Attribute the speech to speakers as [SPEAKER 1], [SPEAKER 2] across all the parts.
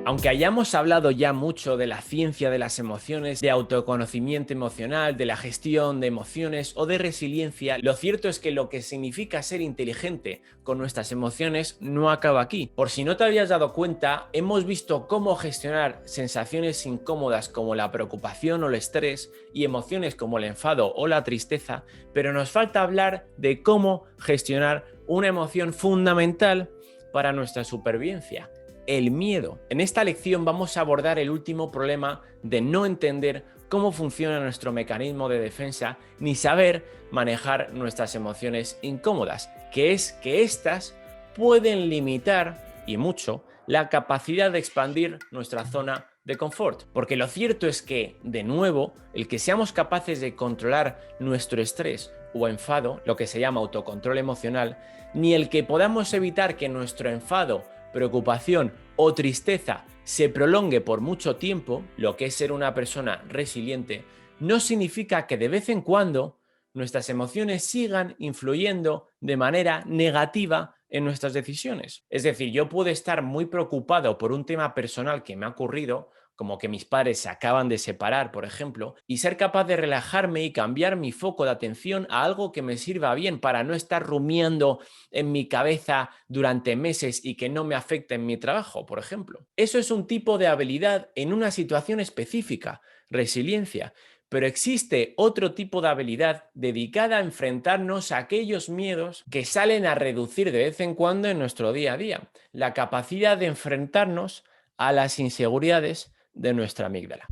[SPEAKER 1] Aunque hayamos hablado ya mucho de la ciencia de las emociones, de autoconocimiento emocional, de la gestión de emociones o de resiliencia, lo cierto es que lo que significa ser inteligente con nuestras emociones no acaba aquí. Por si no te habías dado cuenta, hemos visto cómo gestionar sensaciones incómodas como la preocupación o el estrés y emociones como el enfado o la tristeza, pero nos falta hablar de cómo gestionar una emoción fundamental para nuestra supervivencia: el miedo. En esta lección vamos a abordar el último problema de no entender cómo funciona nuestro mecanismo de defensa ni saber manejar nuestras emociones incómodas, que es que éstas pueden limitar, y mucho, la capacidad de expandir nuestra zona de confort. Porque lo cierto es que, de nuevo, el que seamos capaces de controlar nuestro estrés o enfado, lo que se llama autocontrol emocional, ni el que podamos evitar que nuestro enfado, preocupación o tristeza se prolongue por mucho tiempo, lo que es ser una persona resiliente, no significa que de vez en cuando nuestras emociones sigan influyendo de manera negativa en nuestras decisiones. Es decir, yo puedo estar muy preocupado por un tema personal que me ha ocurrido, como que mis padres se acaban de separar, por ejemplo, y ser capaz de relajarme y cambiar mi foco de atención a algo que me sirva bien para no estar rumiando en mi cabeza durante meses y que no me afecte en mi trabajo, por ejemplo. Eso es un tipo de habilidad en una situación específica, resiliencia. Pero existe otro tipo de habilidad dedicada a enfrentarnos a aquellos miedos que salen a reducir de vez en cuando en nuestro día a día. La capacidad de enfrentarnos a las inseguridades de nuestra amígdala.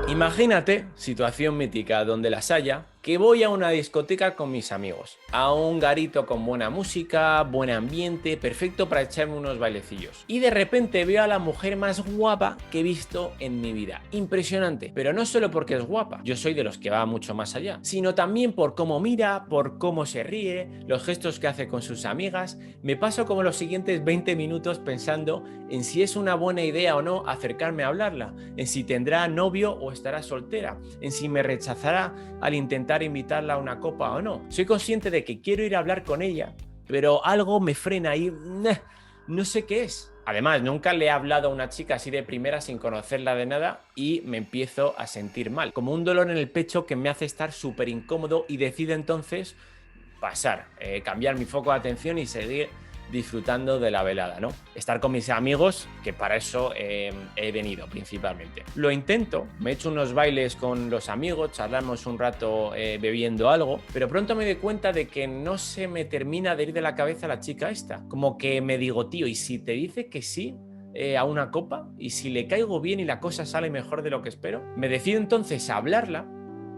[SPEAKER 1] Imagínate, situación mítica donde las haya, que voy a una discoteca con mis amigos, a un garito con buena música, buen ambiente, perfecto para echarme unos bailecillos. Y de repente veo a la mujer más guapa que he visto en mi vida. Impresionante, pero no solo porque es guapa, yo soy de los que va mucho más allá, sino también por cómo mira, por cómo se ríe, los gestos que hace con sus amigas. Me paso como los siguientes 20 minutos pensando en si es una buena idea o no acercarme a hablarla, en si tendrá novio o estará soltera, en si me rechazará al intentar invitarla a una copa o no. Soy consciente de que quiero ir a hablar con ella, pero algo me frena y no sé qué es. Además, nunca le he hablado a una chica así de primera sin conocerla de nada y me empiezo a sentir mal, como un dolor en el pecho que me hace estar súper incómodo, y decido entonces pasar, cambiar mi foco de atención y seguir disfrutando de la velada, ¿no? Estar con mis amigos, que para eso he venido principalmente. Lo intento, me echo unos bailes con los amigos, charlamos un rato bebiendo algo, pero pronto me doy cuenta de que no se me termina de ir de la cabeza la chica esta. Como que me digo, tío, ¿y si te dice que sí a una copa? ¿Y si le caigo bien y la cosa sale mejor de lo que espero? Me decido entonces a hablarla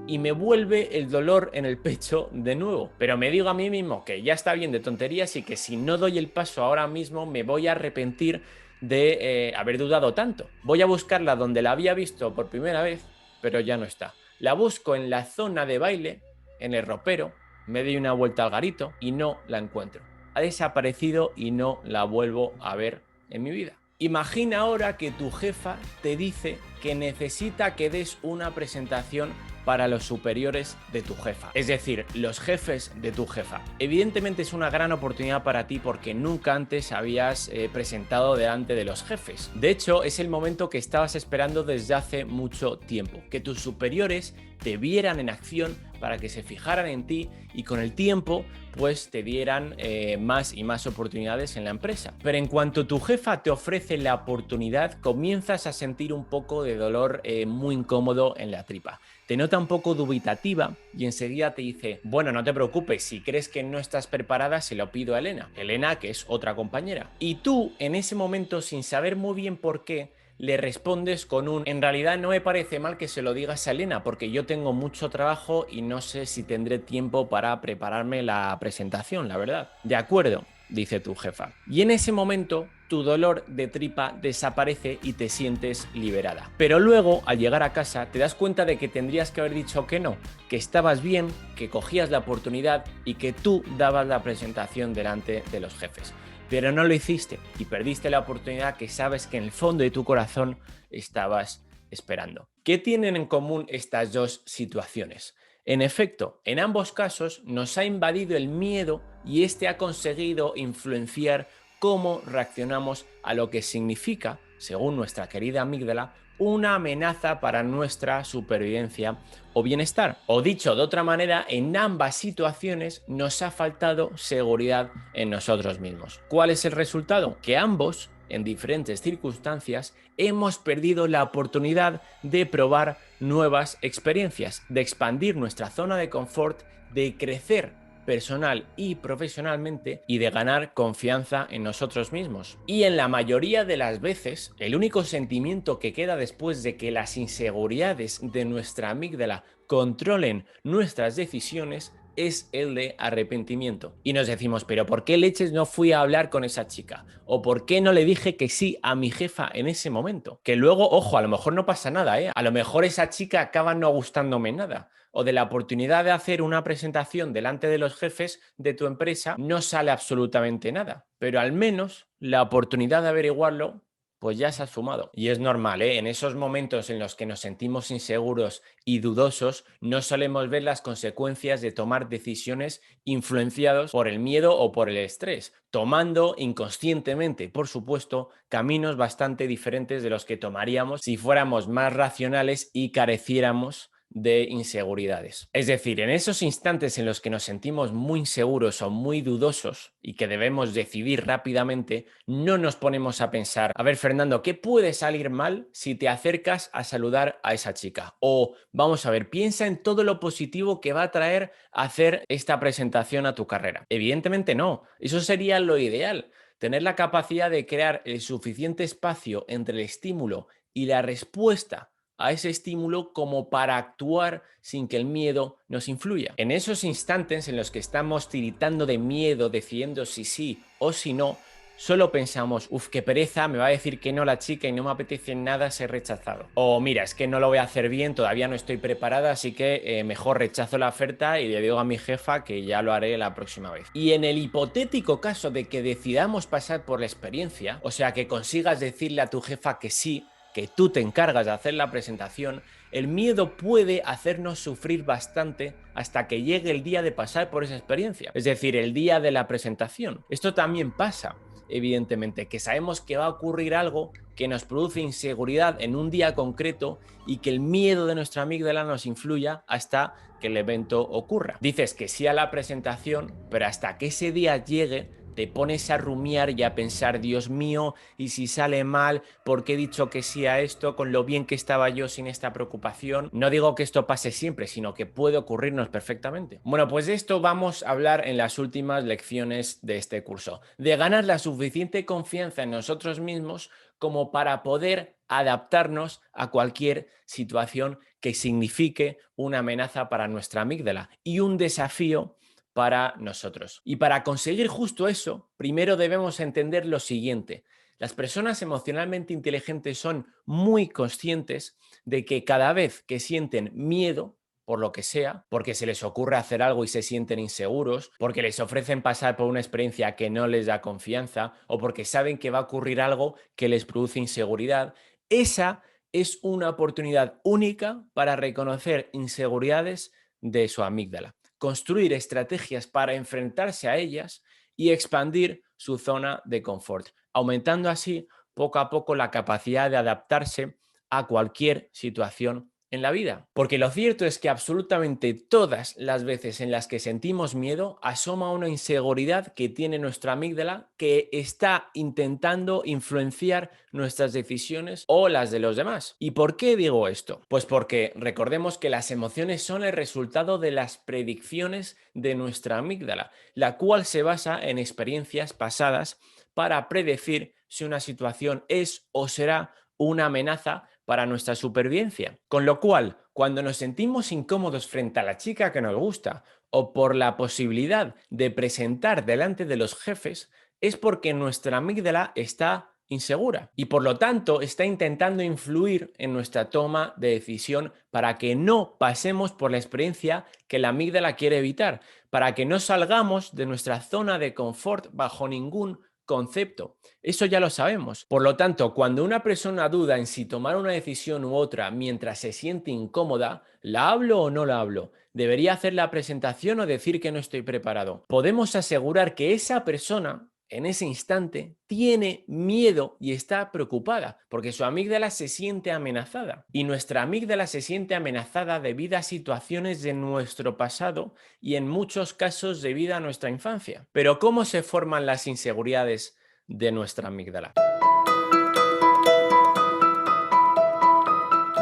[SPEAKER 1] y me vuelve el dolor en el pecho de nuevo. Pero me digo a mí mismo que ya está bien de tonterías y que si no doy el paso ahora mismo me voy a arrepentir de haber dudado tanto. Voy a buscarla donde la había visto por primera vez, pero ya no está. La busco en la zona de baile, en el ropero, me doy una vuelta al garito y no la encuentro. Ha desaparecido y no la vuelvo a ver en mi vida. Imagina ahora que tu jefa te dice que necesita que des una presentación para los superiores de tu jefa, es decir, los jefes de tu jefa. Evidentemente es una gran oportunidad para ti porque nunca antes habías presentado delante de los jefes. De hecho, es el momento que estabas esperando desde hace mucho tiempo, que tus superiores te vieran en acción para que se fijaran en ti y con el tiempo pues te dieran más y más oportunidades en la empresa. Pero en cuanto tu jefa te ofrece la oportunidad, comienzas a sentir un poco de dolor muy incómodo en la tripa. Te nota un poco dubitativa y enseguida te dice, bueno, no te preocupes, si crees que no estás preparada se lo pido a Elena. Elena, que es otra compañera. Y tú, en ese momento, sin saber muy bien por qué, le respondes con un, en realidad no me parece mal que se lo digas a Elena porque yo tengo mucho trabajo y no sé si tendré tiempo para prepararme la presentación, la verdad. De acuerdo, dice tu jefa. Y en ese momento tu dolor de tripa desaparece y te sientes liberada. Pero luego, al llegar a casa, te das cuenta de que tendrías que haber dicho que no, que estabas bien, que cogías la oportunidad y que tú dabas la presentación delante de los jefes. Pero no lo hiciste y perdiste la oportunidad que sabes que en el fondo de tu corazón estabas esperando. ¿Qué tienen en común estas dos situaciones? En efecto, en ambos casos nos ha invadido el miedo y este ha conseguido influenciar cómo reaccionamos a lo que significa, según nuestra querida amígdala, una amenaza para nuestra supervivencia o bienestar. O dicho de otra manera, en ambas situaciones nos ha faltado seguridad en nosotros mismos. ¿Cuál es el resultado? Que ambos, en diferentes circunstancias, hemos perdido la oportunidad de probar nuevas experiencias, de expandir nuestra zona de confort, de crecer personal y profesionalmente y de ganar confianza en nosotros mismos. Y en la mayoría de las veces, el único sentimiento que queda después de que las inseguridades de nuestra amígdala controlen nuestras decisiones es el de arrepentimiento. Y nos decimos, pero ¿por qué leches no fui a hablar con esa chica? ¿O por qué no le dije que sí a mi jefa en ese momento? Que luego, ojo, a lo mejor no pasa nada, ¿eh? A lo mejor esa chica acaba no gustándome nada. O de la oportunidad de hacer una presentación delante de los jefes de tu empresa no sale absolutamente nada. Pero al menos la oportunidad de averiguarlo pues ya se ha sumado. Y es normal, ¿eh? En esos momentos en los que nos sentimos inseguros y dudosos, no solemos ver las consecuencias de tomar decisiones influenciados por el miedo o por el estrés, tomando inconscientemente, por supuesto, caminos bastante diferentes de los que tomaríamos si fuéramos más racionales y careciéramos de inseguridades. Es decir, en esos instantes en los que nos sentimos muy inseguros o muy dudosos y que debemos decidir rápidamente, no nos ponemos a pensar, a ver, Fernando, ¿qué puede salir mal si te acercas a saludar a esa chica? O vamos a ver, piensa en todo lo positivo que va a traer hacer esta presentación a tu carrera. Evidentemente no, eso sería lo ideal, tener la capacidad de crear el suficiente espacio entre el estímulo y la respuesta a ese estímulo como para actuar sin que el miedo nos influya. En esos instantes en los que estamos tiritando de miedo, decidiendo si sí o si no, solo pensamos, uff, qué pereza, me va a decir que no la chica y no me apetece nada ser rechazado. O mira, es que no lo voy a hacer bien, todavía no estoy preparada, así que mejor rechazo la oferta y le digo a mi jefa que ya lo haré la próxima vez. Y en el hipotético caso de que decidamos pasar por la experiencia, o sea, que consigas decirle a tu jefa que sí, que tú te encargas de hacer la presentación, el miedo puede hacernos sufrir bastante hasta que llegue el día de pasar por esa experiencia, es decir, el día de la presentación. Esto también pasa, evidentemente, que sabemos que va a ocurrir algo que nos produce inseguridad en un día concreto y que el miedo de nuestra amígdala nos influya hasta que el evento ocurra. Dices que sí a la presentación, pero hasta que ese día llegue, te pones a rumiar y a pensar, Dios mío, y si sale mal, ¿por qué he dicho que sí a esto? Con lo bien que estaba yo sin esta preocupación. No digo que esto pase siempre, sino que puede ocurrirnos perfectamente. Bueno, pues de esto vamos a hablar en las últimas lecciones de este curso. De ganar la suficiente confianza en nosotros mismos como para poder adaptarnos a cualquier situación que signifique una amenaza para nuestra amígdala y un desafío para nosotros. Y para conseguir justo eso, primero debemos entender lo siguiente. Las personas emocionalmente inteligentes son muy conscientes de que cada vez que sienten miedo, por lo que sea, porque se les ocurre hacer algo y se sienten inseguros, porque les ofrecen pasar por una experiencia que no les da confianza o porque saben que va a ocurrir algo que les produce inseguridad, esa es una oportunidad única para reconocer inseguridades de su amígdala, construir estrategias para enfrentarse a ellas y expandir su zona de confort, aumentando así poco a poco la capacidad de adaptarse a cualquier situación en la vida. Porque lo cierto es que absolutamente todas las veces en las que sentimos miedo asoma una inseguridad que tiene nuestra amígdala que está intentando influenciar nuestras decisiones o las de los demás. ¿Y por qué digo esto? Pues porque recordemos que las emociones son el resultado de las predicciones de nuestra amígdala, la cual se basa en experiencias pasadas para predecir si una situación es o será una amenaza para nuestra supervivencia. Con lo cual, cuando nos sentimos incómodos frente a la chica que nos gusta o por la posibilidad de presentar delante de los jefes, es porque nuestra amígdala está insegura y por lo tanto está intentando influir en nuestra toma de decisión para que no pasemos por la experiencia que la amígdala quiere evitar, para que no salgamos de nuestra zona de confort bajo ningún concepto. Eso ya lo sabemos. Por lo tanto, cuando una persona duda en si tomar una decisión u otra mientras se siente incómoda, ¿la hablo o no la hablo? ¿Debería hacer la presentación o decir que no estoy preparado? Podemos asegurar que esa persona en ese instante tiene miedo y está preocupada porque su amígdala se siente amenazada. Y nuestra amígdala se siente amenazada debido a situaciones de nuestro pasado y en muchos casos debido a nuestra infancia. Pero ¿cómo se forman las inseguridades de nuestra amígdala?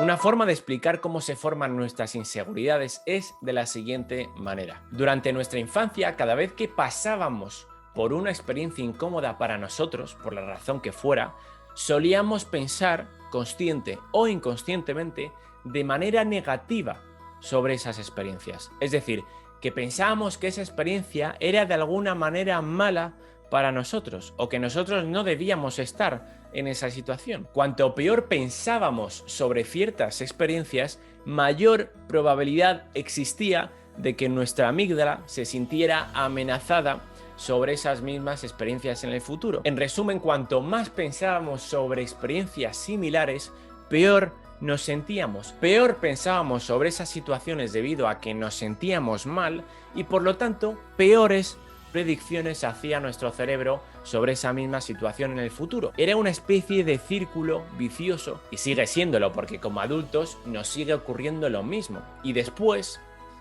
[SPEAKER 1] Una forma de explicar cómo se forman nuestras inseguridades es de la siguiente manera. Durante nuestra infancia, cada vez que pasábamos por una experiencia incómoda para nosotros, por la razón que fuera, solíamos pensar, consciente o inconscientemente, de manera negativa sobre esas experiencias. Es decir, que pensábamos que esa experiencia era de alguna manera mala para nosotros o que nosotros no debíamos estar en esa situación. Cuanto peor pensábamos sobre ciertas experiencias, mayor probabilidad existía de que nuestra amígdala se sintiera amenazada sobre esas mismas experiencias en el futuro. En resumen, cuanto más pensábamos sobre experiencias similares, peor nos sentíamos, peor pensábamos sobre esas situaciones debido a que nos sentíamos mal y por lo tanto peores predicciones hacía nuestro cerebro sobre esa misma situación en el futuro. Era una especie de círculo vicioso y sigue siéndolo porque como adultos nos sigue ocurriendo lo mismo. Y después,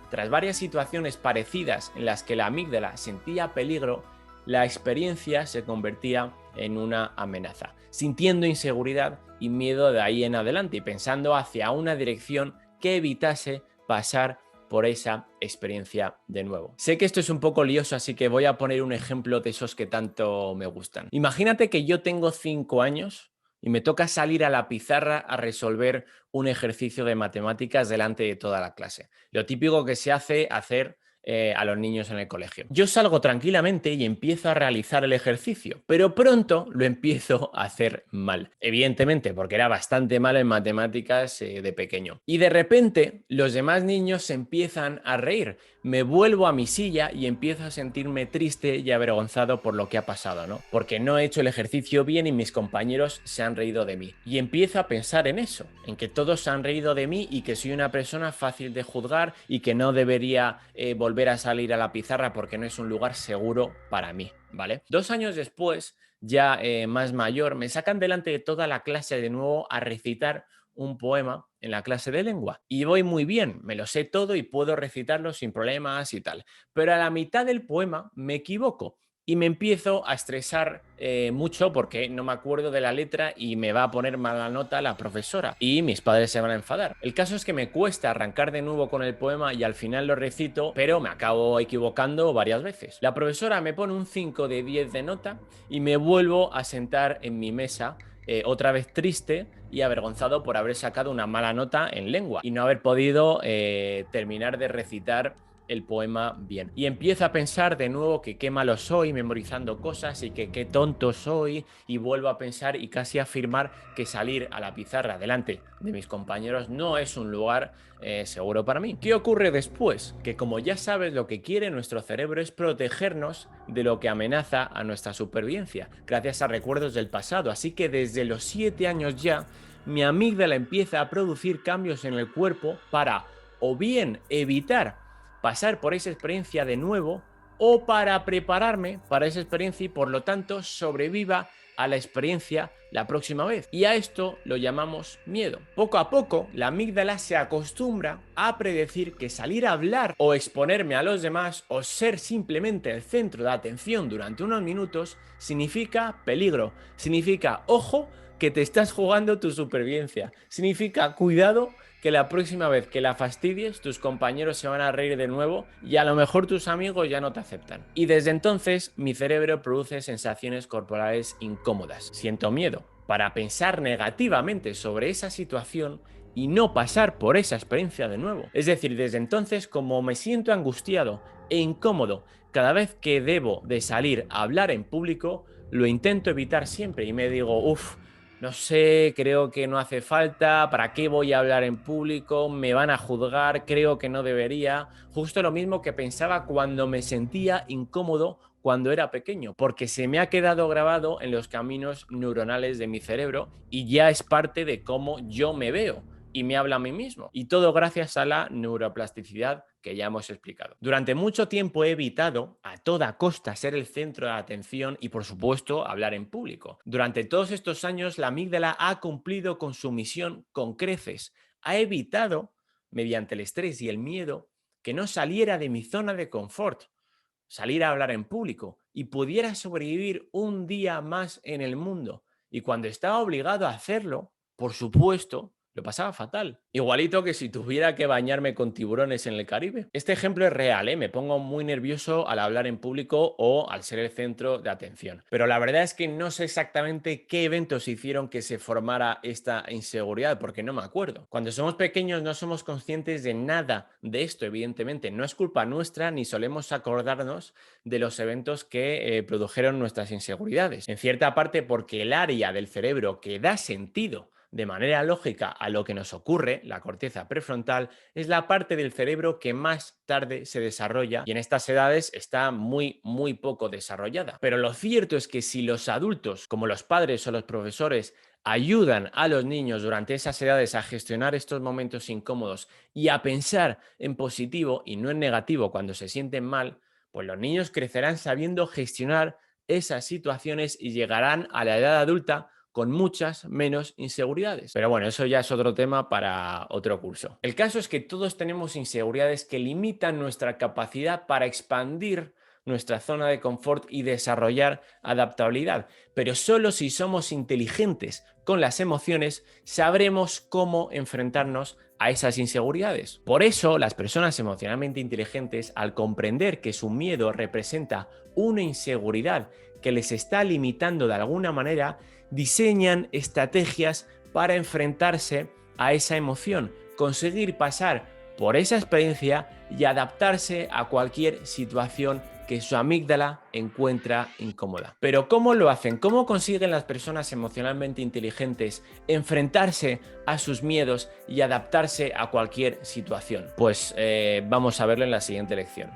[SPEAKER 1] tras varias situaciones parecidas en las que la amígdala sentía peligro, la experiencia se convertía en una amenaza, sintiendo inseguridad y miedo de ahí en adelante y pensando hacia una dirección que evitase pasar por esa experiencia de nuevo. Sé que esto es un poco lioso, así que voy a poner un ejemplo de esos que tanto me gustan. Imagínate que yo tengo 5 años y me toca salir a la pizarra a resolver un ejercicio de matemáticas delante de toda la clase. Lo típico que se hace hacer a los niños en el colegio. Yo salgo tranquilamente y empiezo a realizar el ejercicio, pero pronto lo empiezo a hacer mal. Evidentemente, porque era bastante mal en matemáticas de pequeño. Y de repente, los demás niños se empiezan a reír. Me vuelvo a mi silla y empiezo a sentirme triste y avergonzado por lo que ha pasado, ¿no? Porque no he hecho el ejercicio bien y mis compañeros se han reído de mí. Y empiezo a pensar en eso, en que todos se han reído de mí y que soy una persona fácil de juzgar y que no debería volver a salir a la pizarra porque no es un lugar seguro para mí, ¿vale? 2 años después, ya más mayor, me sacan delante de toda la clase de nuevo a recitar un poema en la clase de lengua y voy muy bien, me lo sé todo y puedo recitarlo sin problemas y tal, pero a la mitad del poema me equivoco y me empiezo a estresar mucho porque no me acuerdo de la letra y me va a poner mala nota la profesora y mis padres se van a enfadar. El caso es que me cuesta arrancar de nuevo con el poema y al final lo recito, pero me acabo equivocando varias veces. La profesora me pone un 5 de 10 de nota y me vuelvo a sentar en mi mesa otra vez triste y avergonzado por haber sacado una mala nota en lengua y no haber podido terminar de recitar el poema bien. Y empiezo a pensar de nuevo que qué malo soy memorizando cosas y que qué tonto soy y vuelvo a pensar y casi afirmar que salir a la pizarra delante de mis compañeros no es un lugar seguro para mí. ¿Qué ocurre después? Que como ya sabes, lo que quiere nuestro cerebro es protegernos de lo que amenaza a nuestra supervivencia, gracias a recuerdos del pasado. Así que desde los 7 años ya, mi amígdala empieza a producir cambios en el cuerpo para o bien evitar pasar por esa experiencia de nuevo o para prepararme para esa experiencia y por lo tanto sobreviva a la experiencia la próxima vez. Y a esto lo llamamos miedo. Poco a poco, la amígdala se acostumbra a predecir que salir a hablar o exponerme a los demás o ser simplemente el centro de atención durante unos minutos significa peligro, significa ojo que te estás jugando tu supervivencia, significa cuidado que la próxima vez que la fastidies, tus compañeros se van a reír de nuevo y a lo mejor tus amigos ya no te aceptan. Y desde entonces mi cerebro produce sensaciones corporales incómodas. Siento miedo para pensar negativamente sobre esa situación y no pasar por esa experiencia de nuevo. Es decir, desde entonces, como me siento angustiado e incómodo cada vez que debo de salir a hablar en público, lo intento evitar siempre y me digo, uff, no sé, creo que no hace falta, ¿para qué voy a hablar en público? Me van a juzgar, creo que no debería. Justo lo mismo que pensaba cuando me sentía incómodo cuando era pequeño, porque se me ha quedado grabado en los caminos neuronales de mi cerebro y ya es parte de cómo yo me veo y me habla a mí mismo. Y todo gracias a la neuroplasticidad que ya hemos explicado. Durante mucho tiempo he evitado a toda costa ser el centro de atención y, por supuesto, hablar en público. Durante todos estos años, la amígdala ha cumplido con su misión con creces. Ha evitado, mediante el estrés y el miedo, que no saliera de mi zona de confort, salir a hablar en público y pudiera sobrevivir un día más en el mundo. Y cuando estaba obligado a hacerlo, por supuesto, lo pasaba fatal. Igualito que si tuviera que bañarme con tiburones en el Caribe. Este ejemplo es real, ¿eh? Me pongo muy nervioso al hablar en público o al ser el centro de atención. Pero la verdad es que no sé exactamente qué eventos hicieron que se formara esta inseguridad, porque no me acuerdo. Cuando somos pequeños no somos conscientes de nada de esto, evidentemente. No es culpa nuestra ni solemos acordarnos de los eventos que produjeron nuestras inseguridades. En cierta parte porque el área del cerebro que da sentido de manera lógica a lo que nos ocurre, la corteza prefrontal, es la parte del cerebro que más tarde se desarrolla y en estas edades está muy poco desarrollada. Pero lo cierto es que si los adultos, como los padres o los profesores, ayudan a los niños durante esas edades a gestionar estos momentos incómodos y a pensar en positivo y no en negativo cuando se sienten mal, pues los niños crecerán sabiendo gestionar esas situaciones y llegarán a la edad adulta con muchas menos inseguridades. Pero bueno, eso ya es otro tema para otro curso. El caso es que todos tenemos inseguridades que limitan nuestra capacidad para expandir nuestra zona de confort y desarrollar adaptabilidad. Pero solo si somos inteligentes con las emociones, sabremos cómo enfrentarnos a esas inseguridades. Por eso, las personas emocionalmente inteligentes, al comprender que su miedo representa una inseguridad que les está limitando de alguna manera, diseñan estrategias para enfrentarse a esa emoción, conseguir pasar por esa experiencia y adaptarse a cualquier situación que su amígdala encuentra incómoda. Pero ¿cómo lo hacen? ¿Cómo consiguen las personas emocionalmente inteligentes enfrentarse a sus miedos y adaptarse a cualquier situación? Pues vamos a verlo en la siguiente lección.